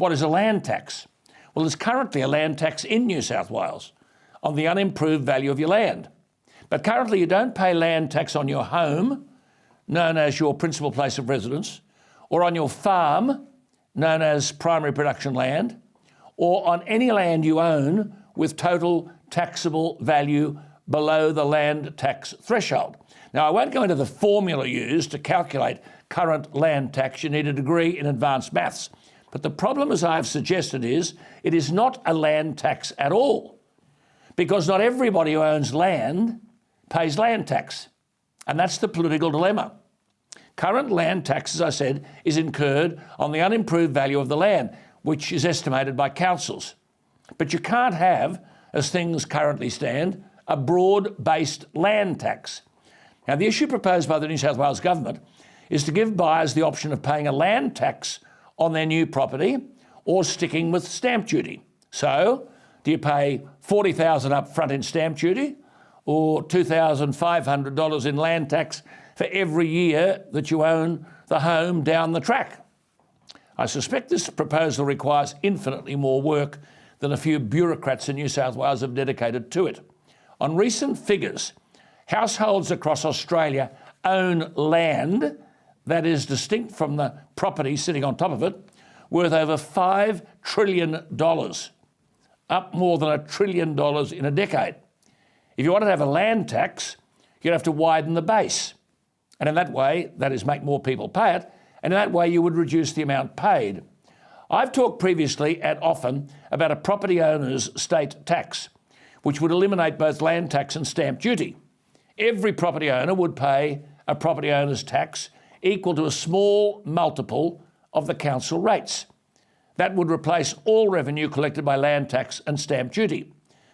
What is a land tax? Well, there's currently a land tax in New South Wales on the unimproved value of your land. But currently you don't pay land tax on your home, known as your principal place of residence, or on your farm, known as primary production land, or on any land you own with total taxable value below the land tax threshold. Now, I won't go into the formula used to calculate current land tax. You need a degree in advanced maths. But the problem, as I've suggested, is it is not a land tax at all, because not everybody who owns land pays land tax. And that's the political dilemma. Current land tax, as I said, is incurred on the unimproved value of the land, which is estimated by councils. But you can't have, as things currently stand, a broad-based land tax. Now, the issue proposed by the New South Wales Government is to give buyers the option of paying a land tax on their new property or sticking with stamp duty. So, do you pay $40,000 up front in stamp duty or $2,500 in land tax for every year that you own the home down the track? I suspect this proposal requires infinitely more work than a few bureaucrats in New South Wales have dedicated to it. On recent figures, households across Australia own land that is distinct from the property sitting on top of it, worth over $5 trillion, up more than $1 trillion in a decade. If you wanted to have a land tax, you'd have to widen the base. And in that way, that is, make more people pay it, and in that way you would reduce the amount paid. I've talked previously and often about a property owner's state tax, which would eliminate both land tax and stamp duty. Every property owner would pay a property owner's tax equal to a small multiple of the council rates. That would replace all revenue collected by land tax and stamp duty.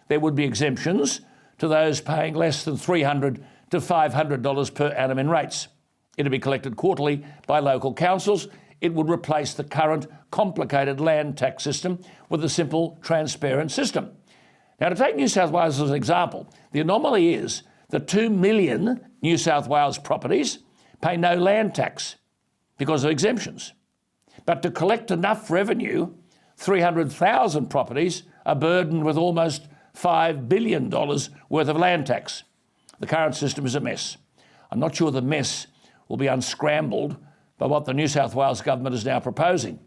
There would be exemptions to those paying less than $300 to $500 per annum in rates. It would be collected quarterly by local councils. It would replace the current complicated land tax system with a simple, transparent system. Now, to take New South Wales as an example, the anomaly is that 2 million New South Wales properties pay no land tax because of exemptions. But to collect enough revenue, 300,000 properties are burdened with almost $5 billion worth of land tax. The current system is a mess. I'm not sure the mess will be unscrambled by what the New South Wales Government is now proposing.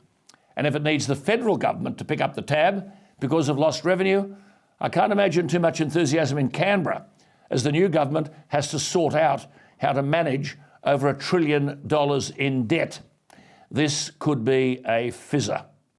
And if it needs the federal government to pick up the tab because of lost revenue, I can't imagine too much enthusiasm in Canberra, as the new government has to sort out how to manage over $1 trillion in debt. This could be a fizzer.